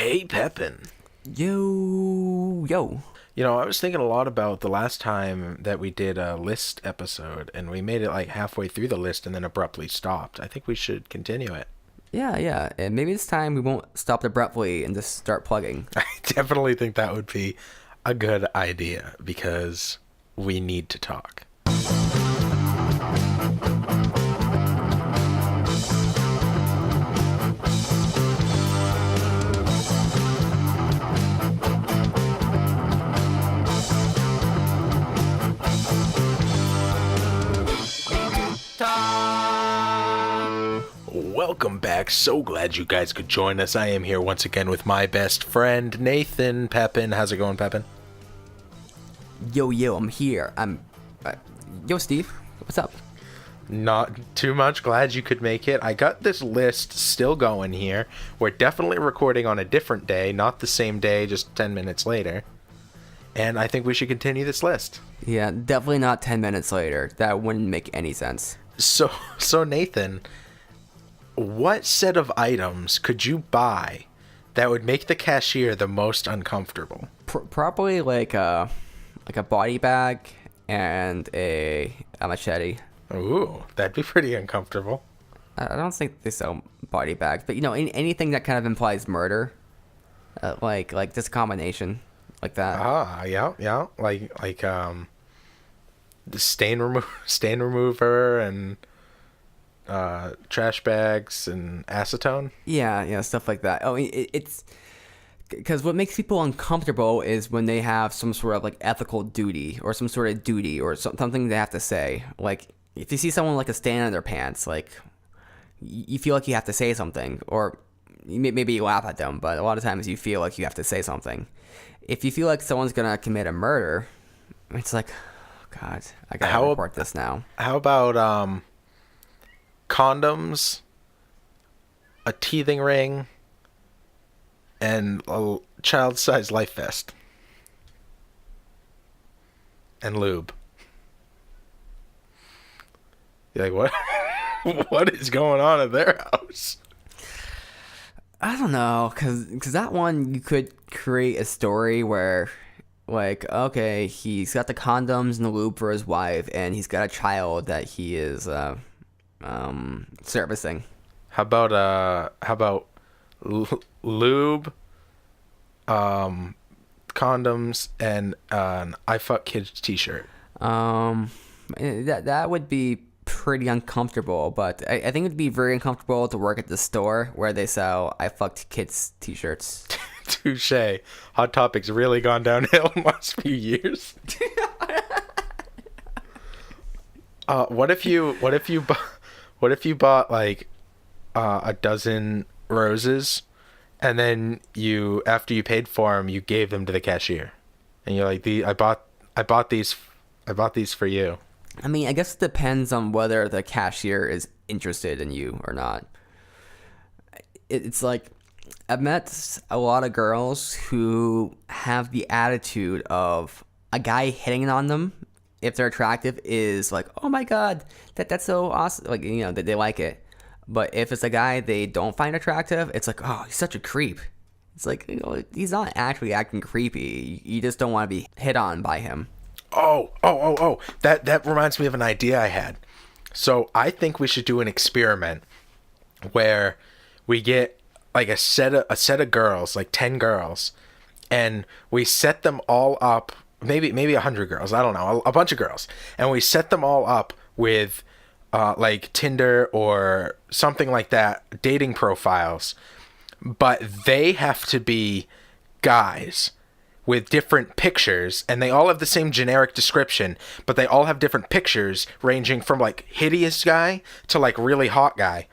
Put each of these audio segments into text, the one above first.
Hey, Pepin. Yo. I was thinking a lot about the last time that we did a list episode, and we made it like halfway through the list and then abruptly stopped. I think we should continue it. Yeah. And maybe this time we won't stop abruptly and just start plugging. I definitely think that would be a good idea because we need to talk. Welcome back. So glad you guys could join us. I am here once again with my best friend, Nathan Pepin. How's it going, Pepin? Yo, I'm here. Yo, Steve. What's up? Not too much. Glad you could make it. I got this list still going here. We're definitely recording on a different day, not the same day, just 10 minutes later. And I think we should continue this list. Yeah, definitely not 10 minutes later. That wouldn't make any sense. So Nathan, what set of items could you buy that would make the cashier the most uncomfortable? Probably like a body bag and a machete. Ooh, that'd be pretty uncomfortable. I don't think they sell body bags, but anything that kind of implies murder, like this combination, like that. Yeah. Like the stain remover and trash bags and acetone. Yeah, stuff like that. Oh, it's because what makes people uncomfortable is when they have some sort of like ethical duty or some sort of duty or something they have to say. Like if you see someone like a stain on their pants, like you feel like you have to say something, or maybe you laugh at them, but a lot of times you feel like you have to say something. If you feel like someone's gonna commit a murder, it's like, oh, God, I gotta report this now. How about condoms, a teething ring, and a child-sized life vest, and lube? You're like, what? What is going on at their house? I don't know, cause that one you could create a story where, like, okay, he's got the condoms and the lube for his wife, and he's got a child that he is servicing. How about lube, condoms, and an I fuck kids t-shirt? That would be pretty uncomfortable, but I think it'd be very uncomfortable to work at the store where they sell I fucked kids t-shirts. Touche. Hot Topic's really gone downhill in the last few years. What if you bought like a dozen roses, and then after you paid for them, you gave them to the cashier, and you're like, I bought these for you. I mean, I guess it depends on whether the cashier is interested in you or not. It's like, I've met a lot of girls who have the attitude of a guy hitting on them, if they're attractive, is like, oh my God, that's so awesome. Like, that they like it. But if it's a guy they don't find attractive, it's like, oh, he's such a creep. It's like, he's not actually acting creepy. You just don't want to be hit on by him. Oh. That reminds me of an idea I had. So I think we should do an experiment where we get like a set of girls, like 10 girls, and we set them all up, maybe 100 girls, I don't know, a bunch of girls, and we set them all up with like Tinder or something like that, dating profiles, but they have to be guys with different pictures, and they all have the same generic description, but they all have different pictures ranging from like hideous guy to like really hot guy.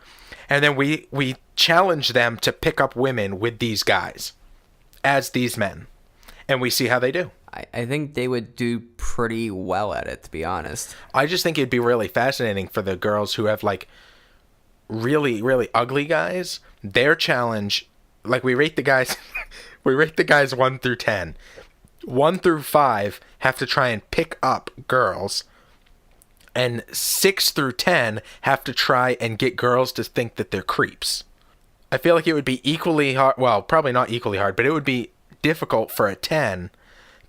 And then we challenge them to pick up women with these guys as these men, and we see how they do. I think they would do pretty well at it, to be honest. I just think it'd be really fascinating for the girls who have like really, really ugly guys. Their challenge, like we rate the guys 1 through 10. 1 through 5 have to try and pick up girls, and 6 through 10 have to try and get girls to think that they're creeps. I feel like it would be equally hard. Well, probably not equally hard, but it would be difficult for a 10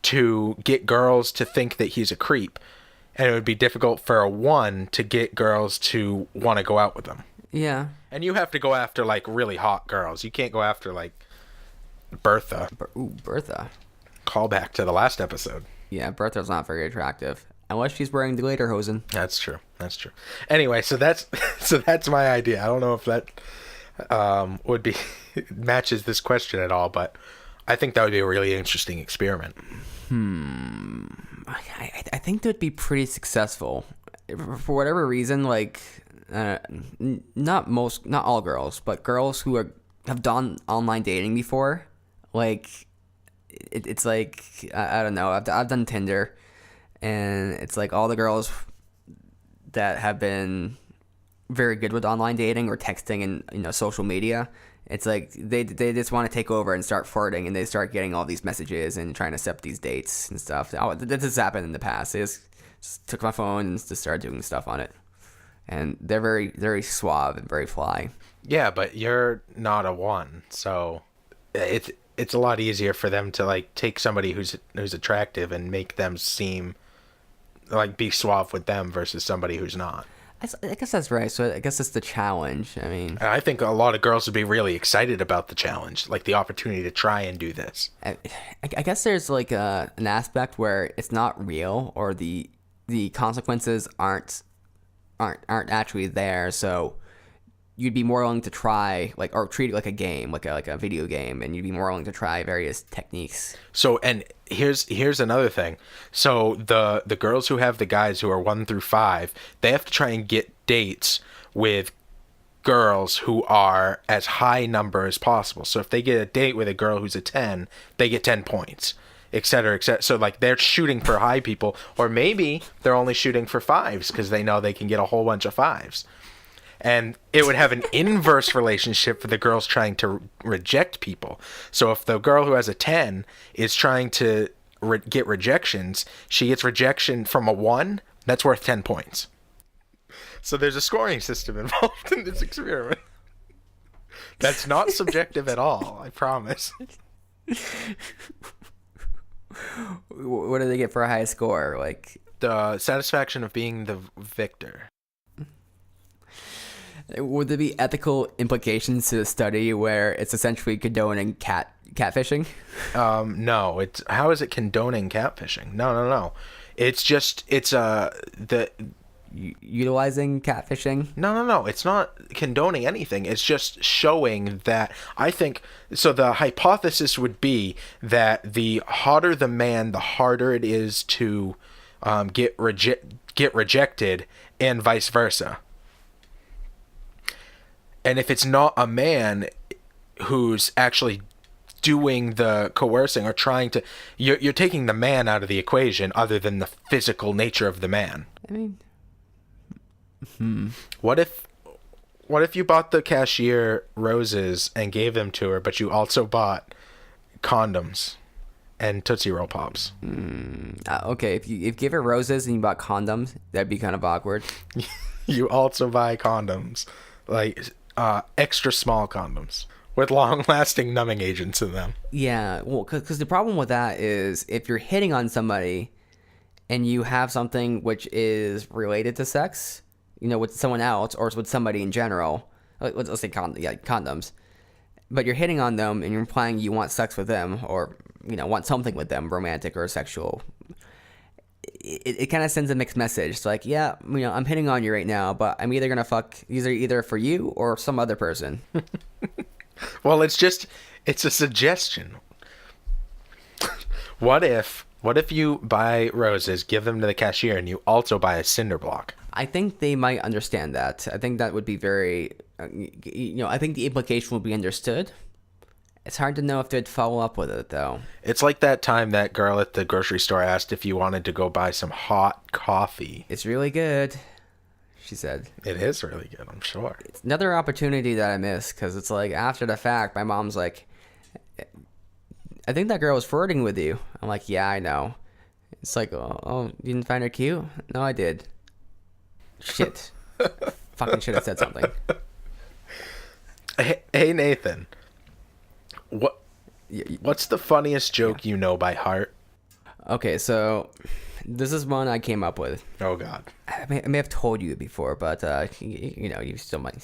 to get girls to think that he's a creep. And it would be difficult for a 1 to get girls to want to go out with him. Yeah. And you have to go after, like, really hot girls. You can't go after, like, Bertha. Bertha. Call back to the last episode. Yeah, Bertha's not very attractive. Unless she's wearing the lederhosen. That's true. Anyway, so that's my idea. I don't know if that would be matches this question at all, but I think that would be a really interesting experiment. I think that would be pretty successful. For whatever reason, like, not all girls, but girls who have done online dating before, like, it's like, I don't know, I've done Tinder, and it's like all the girls that have been very good with online dating or texting and social media, it's like they just want to take over and start flirting, and they start getting all these messages and trying to set up these dates and stuff. This has happened in the past. They just took my phone and just started doing stuff on it, and they're very, very suave and very fly. Yeah, but you're not a 1, so it's a lot easier for them to, like, take somebody who's attractive and make them seem like be suave with them versus somebody who's not. I guess that's right. So I guess it's the challenge. I mean, And I think a lot of girls would be really excited about the challenge, like the opportunity to try and do this. I guess there's like an aspect where it's not real, or the consequences aren't actually there. So you'd be more willing to try, like, or treat it like a game, like a video game, and you'd be more willing to try various techniques. So, and here's another thing. So the girls who have the guys who are 1 through 5, they have to try and get dates with girls who are as high number as possible. So if they get a date with a girl who's a 10, they get 10 points, et cetera, et cetera. So, like, they're shooting for high people, or maybe they're only shooting for 5s because they know they can get a whole bunch of 5s. And it would have an inverse relationship for the girls trying to reject people. So if the girl who has a 10 is trying to get rejections, she gets rejection from a 1, that's worth 10 points. So there's a scoring system involved in this experiment. That's not subjective at all, I promise. What do they get for a high score? Like, The satisfaction of being the victor. would there be ethical implications to the study where it's essentially condoning catfishing? No. How is it condoning catfishing? No. It's Utilizing catfishing? No. It's not condoning anything. It's just showing that, I think, so the hypothesis would be that the hotter the man, the harder it is to get rejected, and vice versa. And if it's not a man who's actually doing the coercing or trying to, you're taking the man out of the equation, other than the physical nature of the man. I mean, What if you bought the cashier roses and gave them to her, but you also bought condoms and Tootsie Roll Pops? okay, if you give her roses and you bought condoms, that'd be kind of awkward. You also buy condoms, like extra small condoms with long-lasting numbing agents in them. Yeah, well, because the problem with that is if you're hitting on somebody and you have something which is related to sex, with someone else or with somebody in general, let's say condoms, but you're hitting on them and you're implying you want sex with them, or want something with them, romantic or sexual. It kind of sends a mixed message. It's like, yeah, I'm hitting on you right now, but I'm either gonna fuck either for you or some other person. Well, it's a suggestion. What if you buy roses, give them to the cashier, and you also buy a cinder block? I think they might understand that. I think that would be very, I think the implication will be understood. It's hard to know if they'd follow up with it, though. It's like that time that girl at the grocery store asked if you wanted to go buy some hot coffee. It's really good, she said. It is really good, I'm sure. It's another opportunity that I missed, because it's like, after the fact, my mom's like, I think that girl was flirting with you. I'm like, yeah, I know. It's like, oh, you didn't find her cute? No, I did. Shit. Fucking should have said something. Hey Nathan, what what's the funniest joke you know by heart? Okay, so this is one I came up with. Oh God. I may have told you before, but you still might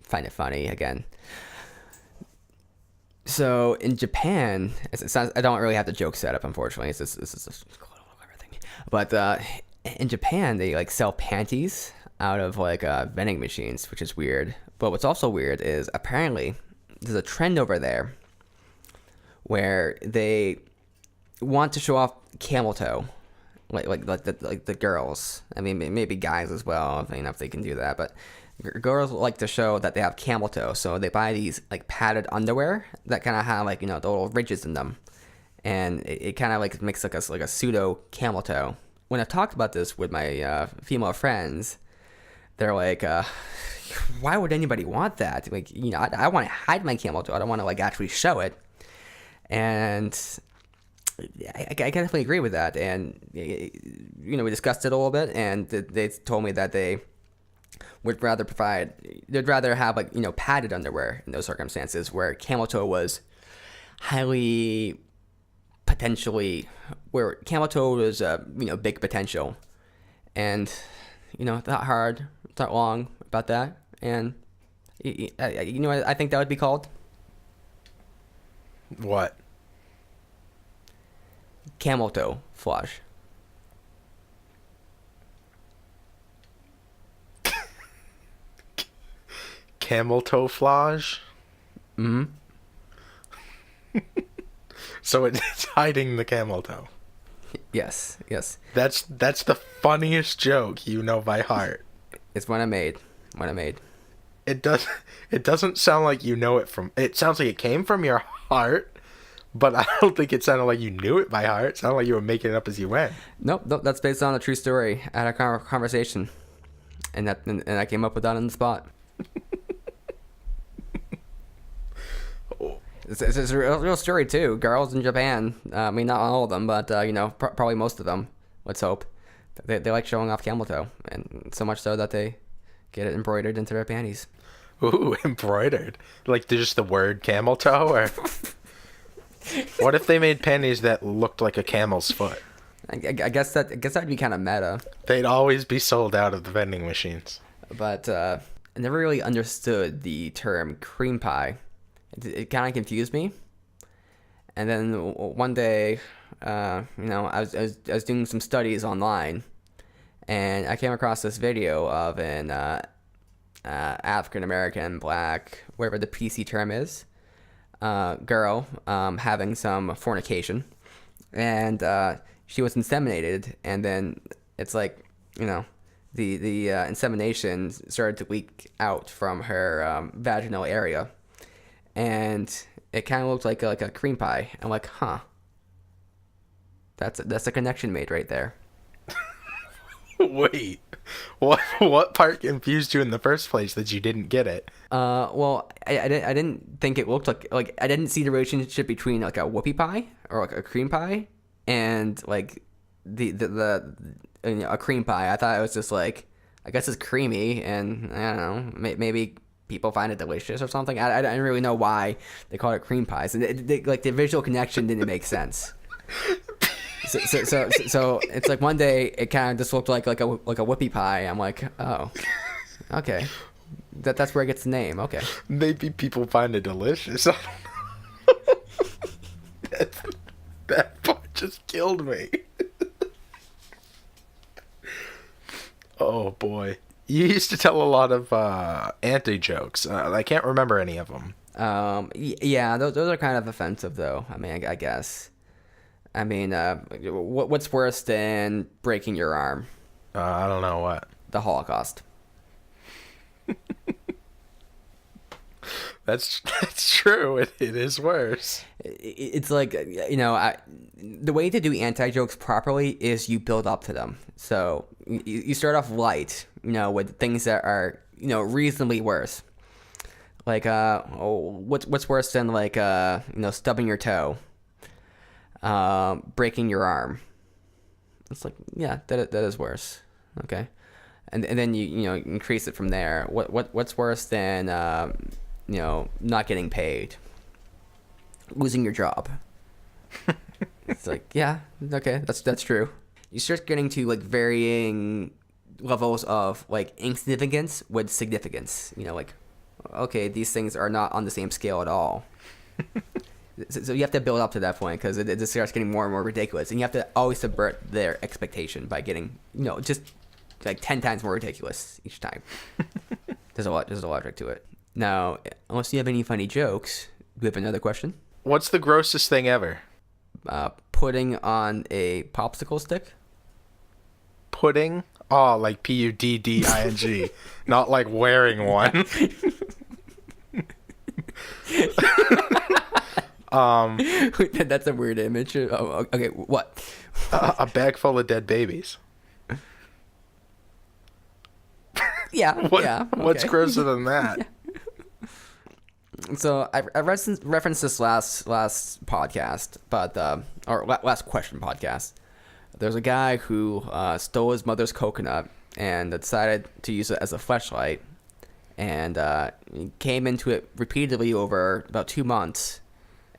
find it funny again. So in Japan, I don't really have the joke set up, unfortunately. This is everything. But in Japan, they like sell panties out of like vending machines, which is weird. But what's also weird is apparently there's a trend over there where they want to show off camel toe, like the girls. I mean, maybe guys as well, if they can do that. But girls like to show that they have camel toe, so they buy these like padded underwear that kind of have like the little ridges in them, and it kind of like makes like a pseudo camel toe. When I've talked about this with my female friends, they're like, "Why would anybody want that? Like, I want to hide my camel toe. I don't want to like actually show it." And I definitely agree with that. And we discussed it a little bit, and they told me that they'd rather have like padded underwear in those circumstances where camel toe was highly potentially, where camel toe was big potential, and thought hard, thought long about that, and I think that would be called What? camel toe flash. Camel toe flage? Mm-hmm. So it's hiding the camel toe. Yes. That's the funniest joke you know by heart. It's one I made. It doesn't sound like you know it from. It sounds like it came from your heart, but I don't think it sounded like you knew it by heart. It sounded like you were making it up as you went. Nope. That's based on a true story. I had a conversation, and I came up with that on the spot. It's a real story too. Girls in Japan, I mean not all of them, but probably most of them. Let's hope they like showing off camel toe, and so much so that they get it embroidered into their panties. Ooh, embroidered. Like just the word camel toe, or what if they made panties that looked like a camel's foot? I guess that'd be kind of meta. They'd always be sold out of the vending machines. But I never really understood the term cream pie. It kind of confused me. And then one day, I was doing some studies online, and I came across this video of an African American, black, whatever the PC term is, girl having some fornication, and she was inseminated, and then it's like the insemination started to leak out from her vaginal area. And it kind of looked like a cream pie. I'm like, huh. That's a connection made right there. Wait, what part confused you in the first place that you didn't get it? Well, I didn't think it looked like I didn't see the relationship between like a whoopie pie or like a cream pie and like a cream pie. I thought it was just like, I guess it's creamy, and I don't know, maybe people find it delicious or something. I didn't really know why they called it cream pies, and like the visual connection didn't make sense. So it's like one day it kind of just looked like a whoopie pie. I'm like, oh, okay, that's where it gets the name. Okay, Maybe people find it delicious. I don't know. That part just killed me. Oh boy. You used to tell a lot of anti-jokes. I can't remember any of them. Yeah, those are kind of offensive, though. I mean, I guess. I mean, what's worse than breaking your arm? I don't know what. The Holocaust. That's true. It is worse. It's like, the way to do anti-jokes properly is you build up to them. So you start off light, with things that are, reasonably worse. Like, what's worse than like, stubbing your toe, breaking your arm. It's like, yeah, that is worse. Okay. And then you increase it from there. What's worse than not getting paid, losing your job. It's like, yeah, okay, that's true. You start getting to like varying levels of like insignificance with significance. Like, okay, these things are not on the same scale at all. So you have to build up to that point because it just starts getting more and more ridiculous, and you have to always subvert their expectation by getting just like 10 times more ridiculous each time. There's a logic to it. Now, unless you have any funny jokes, do we have another question? What's the grossest thing ever? Putting on a popsicle stick. Pudding? Oh, like Pudding. Not like wearing one. That's a weird image. Oh, okay, what? A bag full of dead babies. Yeah. Okay. What's grosser than that? Yeah. So I referenced this last podcast, but or last question podcast. There's a guy who stole his mother's coconut and decided to use it as a fleshlight, and he came into it repeatedly over about 2 months,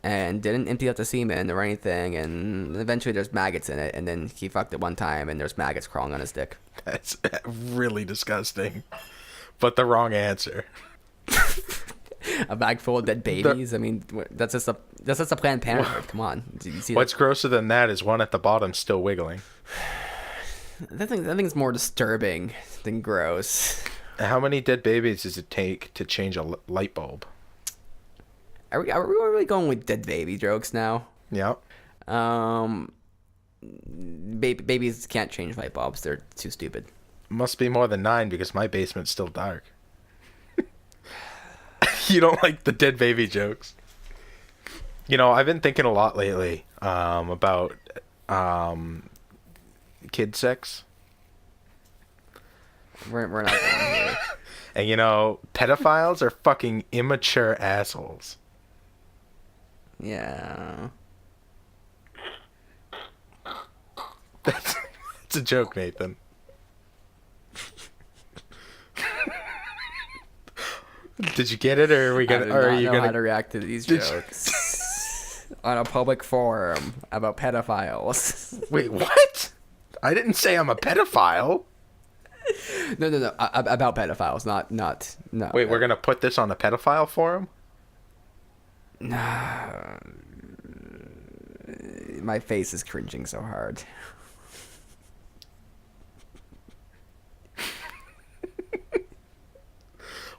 and didn't empty out the semen or anything, and eventually there's maggots in it, and then he fucked it one time, and there's maggots crawling on his dick. That's really disgusting, but the wrong answer. A bag full of dead babies. I mean, that's just a Planned Parenthood. Come on. Do you see What's grosser than that is one at the bottom still wiggling. I think it's more disturbing than gross. How many dead babies does it take to change a light bulb? Are we really going with dead baby jokes now? Yeah. Babies can't change light bulbs. They're too stupid. Must be more than 9 because my basement's still dark. You don't like the dead baby jokes. I've been thinking a lot lately about kid sex. We're not going here. And pedophiles are fucking immature assholes. Yeah. That's a joke, Nathan. Did you get it, or are we gonna? Or are you know gonna how to react to these jokes on a public forum about pedophiles? Wait, what? I didn't say I'm a pedophile. No. About pedophiles, not no. Wait, we're gonna put this on a pedophile forum? My face is cringing so hard.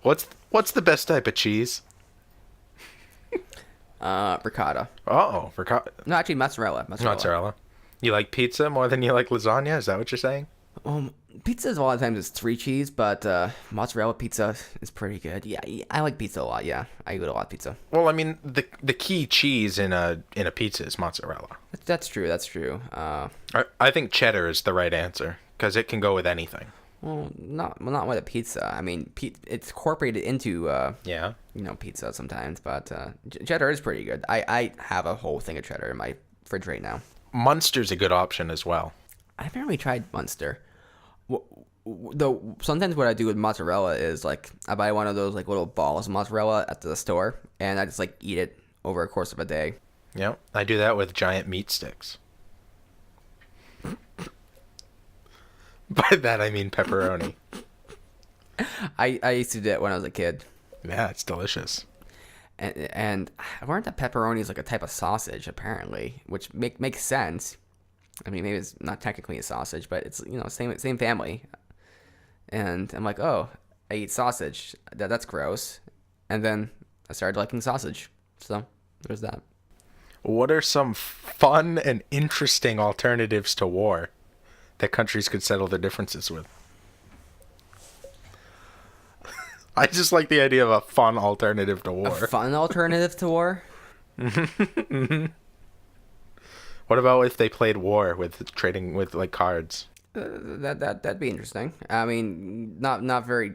What's the best type of cheese? Ricotta. Oh, ricotta. No, actually, mozzarella. Mozzarella. You like pizza more than you like lasagna? Is that what you're saying? Pizza is a lot of times it's 3 cheese, but mozzarella pizza is pretty good. Yeah, I like pizza a lot. Yeah, I eat a lot of pizza. Well, I mean, the key cheese in a pizza is mozzarella. That's true. I think cheddar is the right answer because it can go with anything. Well, not with a pizza. I mean, it's incorporated into pizza sometimes, but cheddar is pretty good. I have a whole thing of cheddar in my fridge right now. Munster's a good option as well. I haven't really tried Munster. Though sometimes what I do with mozzarella is like I buy one of those like little balls of mozzarella at the store, and I just like eat it over a course of a day. Yeah, I do that with giant meat sticks. By that I mean pepperoni. I used to do it when I was a kid. Yeah, it's delicious. And I learned that pepperoni is like a type of sausage apparently, which makes sense. I mean, maybe it's not technically a sausage, but it's same family. And I'm like, oh, I eat sausage. That's gross. And then I started liking sausage. So there's that. What are some fun and interesting alternatives to war that countries could settle their differences with? I just like the idea of a fun alternative to war. A fun alternative to war? Mm-hmm. What about if they played war with trading with like cards? That'd be interesting. I mean, not very.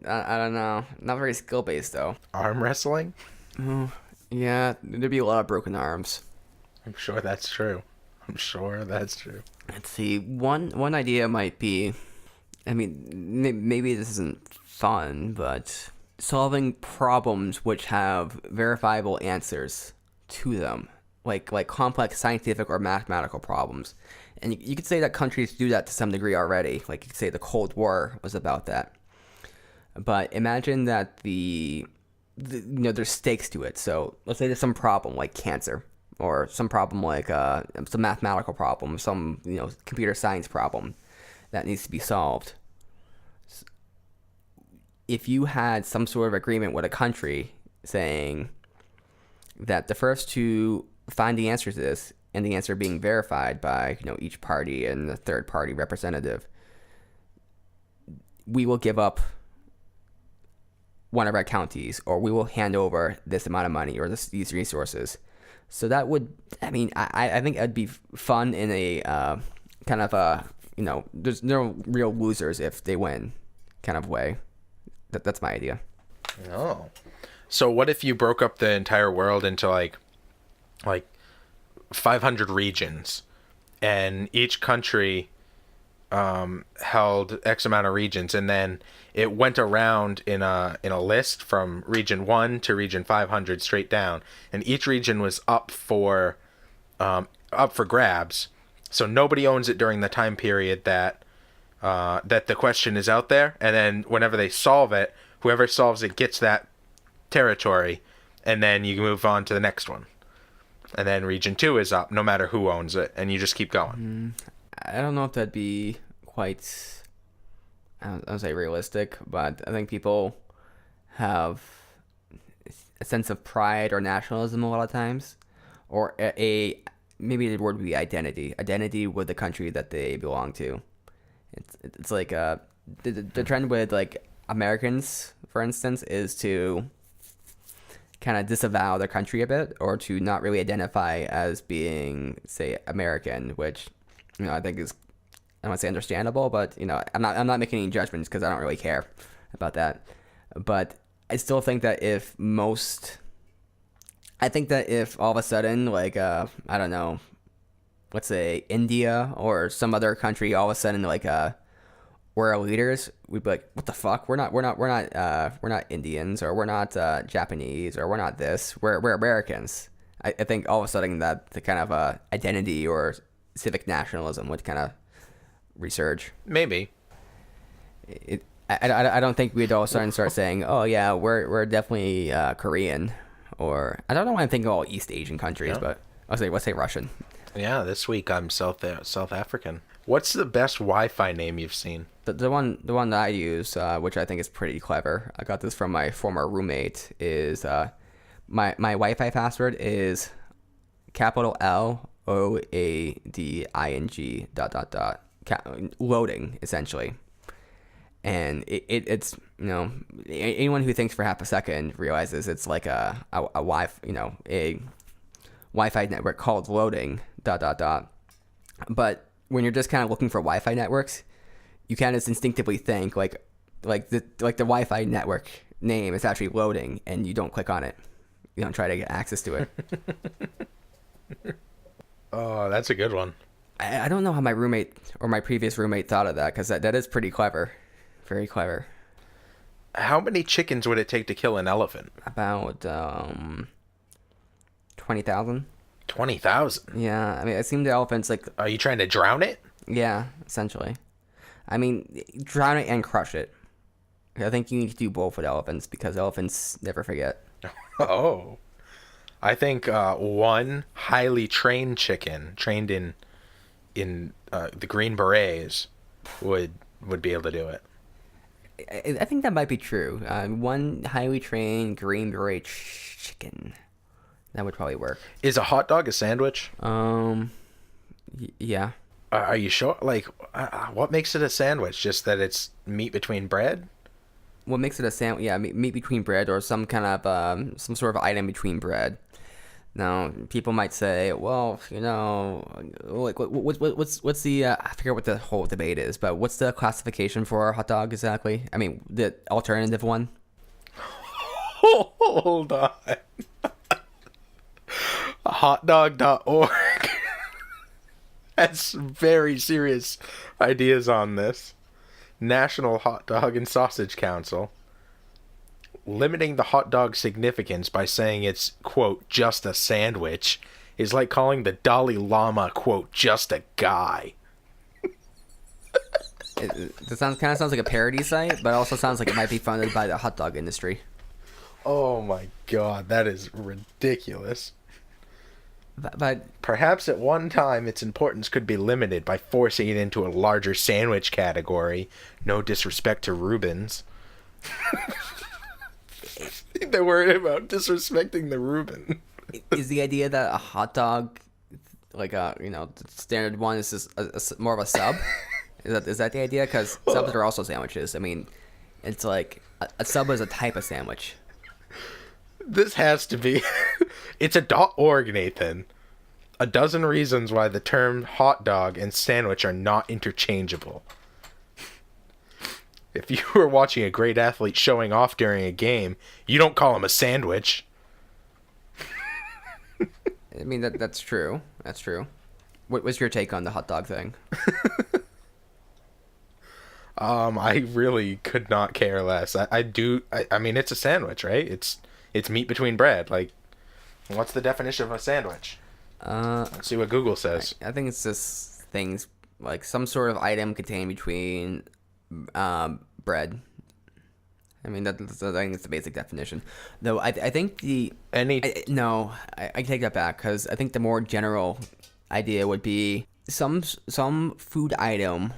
I don't know. Not very skill based though. Arm wrestling? Oh, yeah, there'd be a lot of broken arms. I'm sure that's true. Let's see. One idea might be. I mean, maybe this isn't fun, but solving problems which have verifiable answers to them, like complex scientific or mathematical problems. And you could say that countries do that to some degree already. Like you could say the Cold War was about that. But imagine that there's stakes to it. So let's say there's some problem like cancer, or some problem like some mathematical problem, some computer science problem that needs to be solved. If you had some sort of agreement with a country saying that the first to find the answer to this, and the answer being verified by each party and the third party representative, we will give up one of our counties, or we will hand over this amount of money or these resources. So that would, I think it'd be fun in a kind of a, there's no real losers if they win kind of way. That's my idea. Oh. So what if you broke up the entire world into like 500 regions, and each country held X amount of regions, and then it went around in a list from region 1 to region 500 straight down, and each region was up for grabs. So nobody owns it during the time period that the question is out there, and then whenever they solve it, whoever solves it gets that territory, and then you move on to the next one. And then region 2 is up no matter who owns it, and you just keep going. I don't know if that'd be quite, I don't say realistic, but I think people have a sense of pride or nationalism a lot of times, or maybe the word would be identity with the country that they belong to. It's like the trend with like Americans, for instance, is to kind of disavow their country a bit, or to not really identify as being, say, American, which I think is, I don't want to say understandable, but I'm not making any judgments because I don't really care about that. But I still think that if all of a sudden, like I don't know, let's say India or some other country, all of a sudden like we're our leaders, we'd be like, what the fuck? We're not Indians, or we're not Japanese, or we're not this. We're Americans. I think all of a sudden that the kind of identity or civic nationalism would kind of resurge. Maybe. I don't think we'd all of a sudden start saying, oh yeah, we're definitely Korean, or I don't know why I'm thinking of all East Asian countries, but let's say Russian. Yeah, this week I'm South African. What's the best Wi-Fi name you've seen? The one that I use, which I think is pretty clever, I got this from my former roommate, is my Wi-Fi password is capital LOADING ... loading, essentially. And it's anyone who thinks for half a second realizes it's like a Wi-Fi network called loading ... But when you're just kind of looking for Wi-Fi networks, you kind of instinctively think like the Wi-Fi network name is actually loading, and you don't click on it. You don't try to get access to it. Oh, that's a good one. I don't know how my roommate or my previous roommate thought of that, because that is pretty clever. Very clever. How many chickens would it take to kill an elephant? About 20,000. 20,000? Yeah, I mean, it seemed the elephants like... Are you trying to drown it? Yeah, essentially. I mean, drown it and crush it. I think you need to do both with elephants, because elephants never forget. Oh. I think one highly trained chicken, trained in the Green Berets, would be able to do it. I think that might be true. One highly trained Green Beret chicken. That would probably work. Is a hot dog a sandwich? Yeah. Are you sure? Like, what makes it a sandwich? Just that it's meat between bread? What makes it a sandwich? Yeah, meat between bread, or some kind of some sort of item between bread. Now, people might say, well, like what's the I forget what the whole debate is, but what's the classification for a hot dog exactly? I mean, the alternative one. Hold on. Hotdog.org has very serious ideas on this. National Hot Dog and Sausage Council. limiting the hot dog significance by saying it's, quote, just a sandwich is like calling the Dalai Lama, quote, just a guy. It sounds like a parody site, but also sounds like it might be funded by the hot dog industry. Oh my god, that is ridiculous. But perhaps at one time its importance could be limited by forcing it into a larger sandwich category. No disrespect to Reubens. They're worried about disrespecting the Reuben. Is the idea that a hot dog, like the standard one, is just more of a sub? Is that the idea? Because subs are also sandwiches. I mean, it's like a sub is a type of sandwich. This has to be. It's a .org, Nathan. A dozen reasons why the term hot dog and sandwich are not interchangeable. If you were watching a great athlete showing off during a game, you don't call him a sandwich. I mean, that's true. That's true. What was your take on the hot dog thing? I really could not care less. I mean, it's a sandwich, right? It's meat between bread. Like, what's the definition of a sandwich? Let's see what Google says. I think it's just things like some sort of item contained between bread. I mean, I think it's the basic definition. Though I think I take that back, because I think the more general idea would be some food item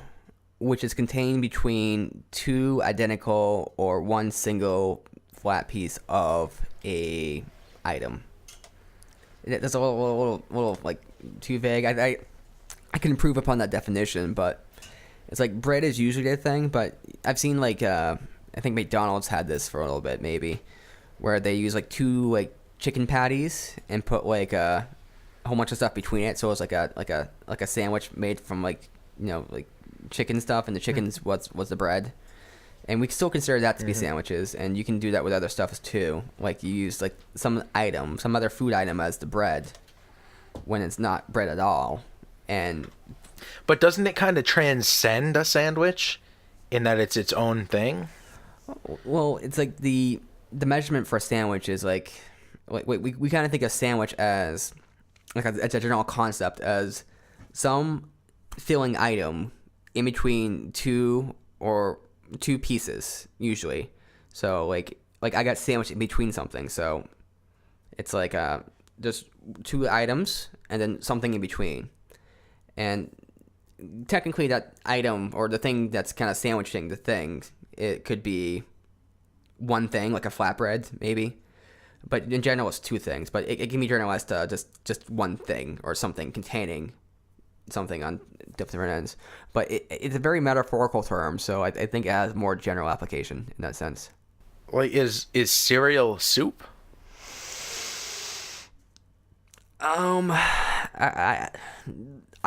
which is contained between two identical or one single flat piece of a item. That's a little like too vague. I can improve upon that definition, but it's like bread is usually a thing. But I've seen like I think McDonald's had this for a little bit maybe, where they use like two like chicken patties and put like a whole bunch of stuff between it, so it's like a sandwich made from like like chicken stuff, and the chicken's what's the bread. And we still consider that to be sandwiches, and you can do that with other stuff too. Like you use like some other food item as the bread when it's not bread at all. But doesn't it kind of transcend a sandwich in that it's its own thing? Well, it's like the measurement for a sandwich is like we kind of think of sandwich as like a general concept as some filling item in between two pieces usually. So like I got sandwiched in between something, so it's like just two items and then something in between. And technically that item or the thing that's kind of sandwiching the thing, it could be one thing, like a flatbread maybe, but in general it's two things. But it can be generalized to just one thing or something containing something on different ends. But it's a very metaphorical term, so I think it has more general application in that sense. Like, is cereal soup? I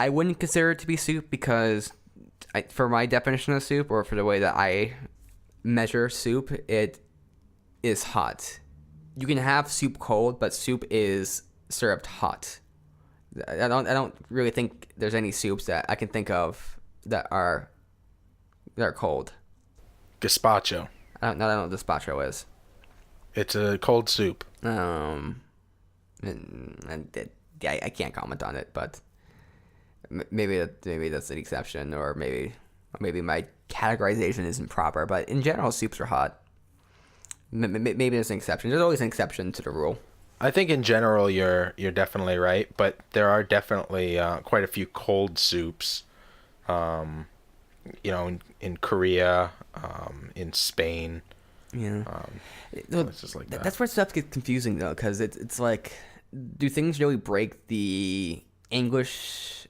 wouldn't consider it to be soup, because for my definition of soup, or for the way that I measure soup, it is hot. You can have soup cold, but soup is served hot. I don't really think there's any soups that I can think of that are cold. Gazpacho. I don't know what gazpacho is. It's a cold soup. I can't comment on it, but maybe that's an exception, or maybe my categorization isn't proper. But in general, soups are hot. Maybe there's an exception. There's always an exception to the rule. I think in general you're definitely right, but there are definitely quite a few cold soups, in Korea, in Spain. Yeah, places like that. That's where stuff gets confusing though, because it's like, do things really break the English,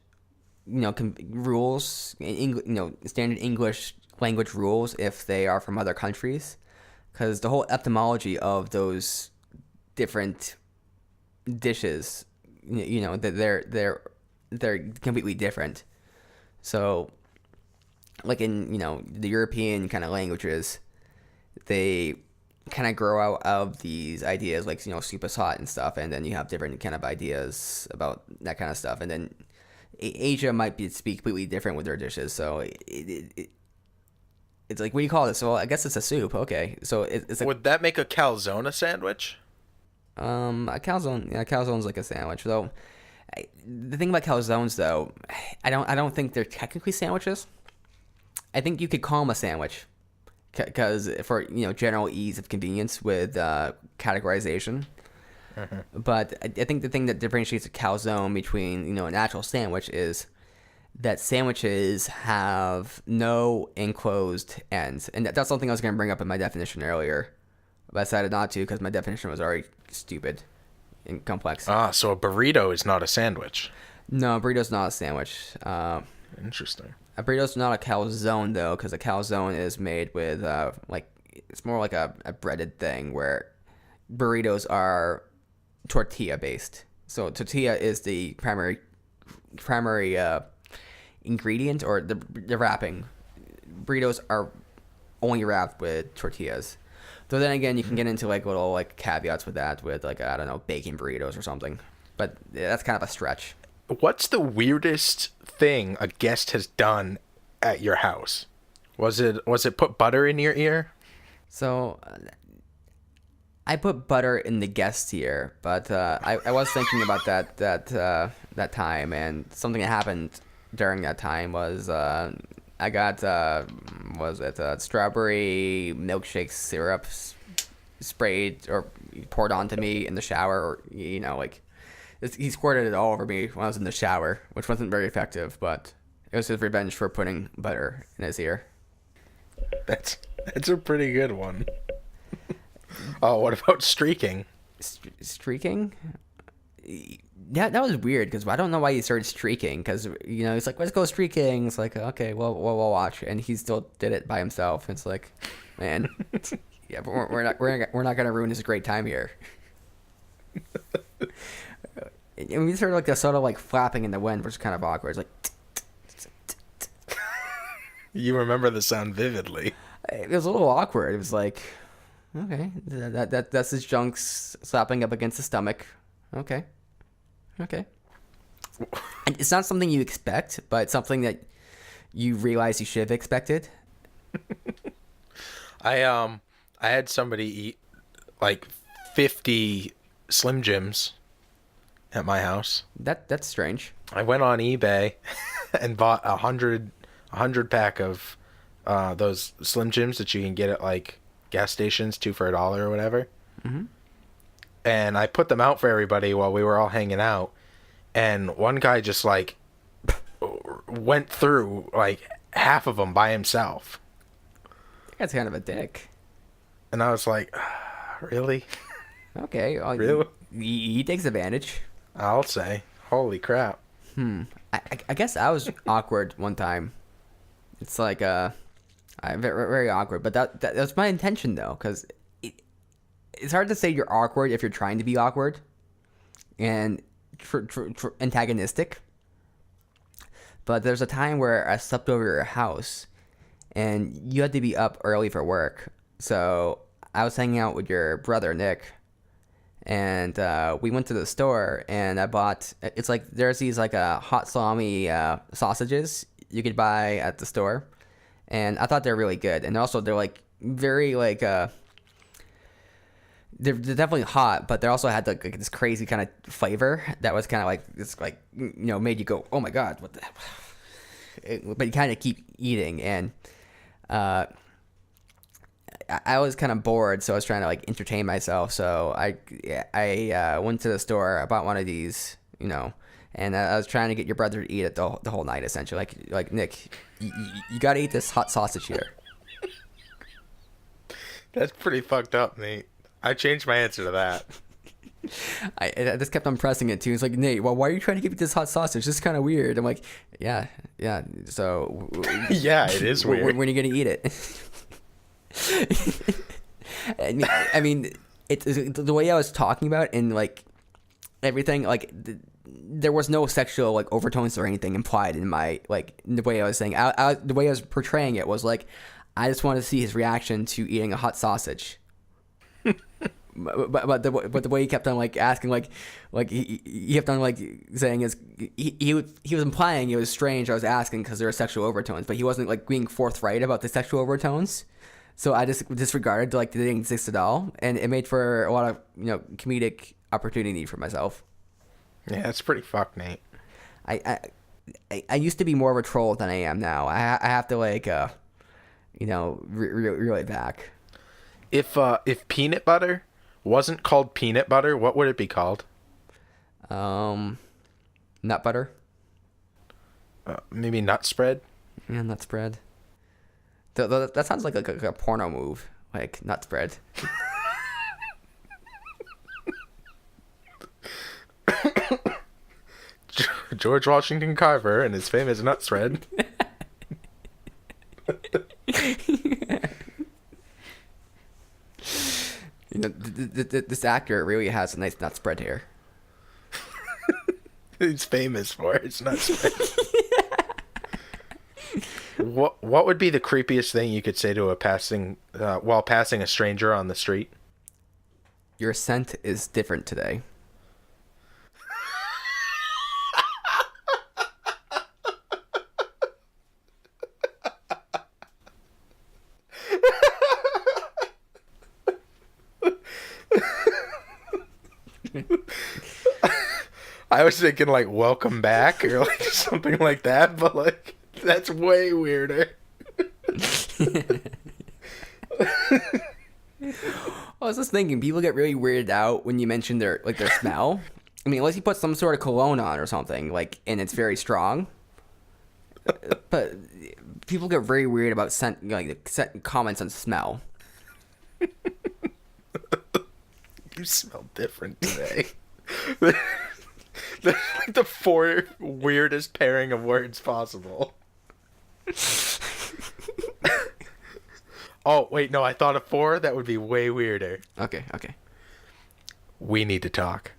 rules, standard English language rules if they are from other countries? Because the whole etymology of those different dishes, that they're completely different. So like in the European kind of languages, they kind of grow out of these ideas like soup is hot and stuff, and then you have different kind of ideas about that kind of stuff. And then Asia might speak completely different with their dishes, so It's like, what do you call this? Well, I guess it's a soup. Okay, so it's like Would that make a calzone a sandwich? a calzone. Yeah, calzone's like a sandwich. Though the thing about calzones, though, I don't think they're technically sandwiches. I think you could call them a sandwich, because for general ease of convenience with categorization. But I think the thing that differentiates a calzone between an actual sandwich is that sandwiches have no enclosed ends, and that's something I was going to bring up in my definition earlier, but I decided not to because my definition was already stupid and complex. So a burrito is not a sandwich. No, a burrito's not a sandwich. Interesting. A burrito's not a calzone though, because a calzone is made with it's more like a breaded thing, where burritos are tortilla based. So tortilla is the primary ingredient, or the wrapping. Burritos are only wrapped with tortillas. Though then again, you can get into like little like caveats with that, with like, I don't know, bacon burritos or something. But yeah, that's kind of a stretch. What's the weirdest thing a guest has done at your house? Was it put butter in your ear? So I put butter in the guest tier, but I was thinking about that time, and something that happened during that time was I got strawberry milkshake syrup sprayed or poured onto me in the shower, or he squirted it all over me when I was in the shower, which wasn't very effective, but it was his revenge for putting butter in his ear. That's a pretty good one. Oh, what about streaking? Streaking? Yeah, that was weird, because I don't know why he started streaking, because he's like, let's go streaking. It's like, okay, well, we'll watch, and he still did it by himself. It's like, man, yeah, but we're not gonna ruin this great time here. And we started like the sort of like flapping in the wind, which is kind of awkward. It's like, You remember the sound vividly. it was a little awkward. It was like, okay, that's his junk slapping up against the stomach. Okay. And it's not something you expect, but it's something that you realize you should have expected. I had somebody eat like 50 Slim Jims at my house. That's strange. I went on eBay and bought a hundred pack of those Slim Jims that you can get at like gas stations, 2 for $1 or whatever. Mm-hmm. And I put them out for everybody while we were all hanging out. And one guy just like went through like half of them by himself. That's kind of a dick. And I was like, really? Okay. Really? He takes advantage. I'll say. Holy crap. I guess I was awkward one time. It's like very, very awkward, but that's my intention though, because it's hard to say you're awkward if you're trying to be awkward and antagonistic. But there's a time where I slept over your house, and you had to be up early for work, so I was hanging out with your brother Nick. And we went to the store, and I bought. It's like there's these like hot salami sausages you could buy at the store, and I thought they're really good. And also they're like very like they're definitely hot, but they also had like this crazy kind of flavor that was kind of like this like made you go, oh my god, what the. But you kind of keep eating, and I was kind of bored, so I was trying to like entertain myself. So I went to the store. I bought one of these, and I was trying to get your brother to eat it the whole night, essentially. Like Nick, you got to eat this hot sausage here. That's pretty fucked up, Nate. I changed my answer to that. I just kept on pressing it too. It's like, Nate, well, why are you trying to give me this hot sausage? This is kind of weird. I'm like, yeah. So yeah, it is weird. When are you gonna eat it? I mean, it's the way I was talking about, and like everything, like there was no sexual like overtones or anything implied in my like the way I was saying. The way I was portraying it was like, I just want to see his reaction to eating a hot sausage. But the way he kept on like asking like he kept on like saying is he was implying it was strange. I was asking because there were sexual overtones, but he wasn't like being forthright about the sexual overtones. So I just disregarded like they didn't exist at all, and it made for a lot of comedic opportunity for myself. Yeah, that's pretty fucked, Nate. I used to be more of a troll than I am now. I have to like reel it back. If peanut butter wasn't called peanut butter, what would it be called? Nut butter. Maybe nut spread. Yeah, nut spread. That sounds like a porno move, like nut spread. George Washington Carver and his famous nut spread. This actor really has a nice nut spread here. He's famous for his nut spread. What would be the creepiest thing you could say to while passing a stranger on the street? Your scent is different today. I was thinking like welcome back or like something like that, but like that's way weirder. I was just thinking, people get really weirded out when you mention their smell. I mean, unless you put some sort of cologne on or something, like, and it's very strong. But people get very weird about scent, like comments on smell. You smell different today. That's like the 4 weirdest pairing of words possible. Oh, wait, no, I thought of 4. That would be way weirder. Okay. We need to talk.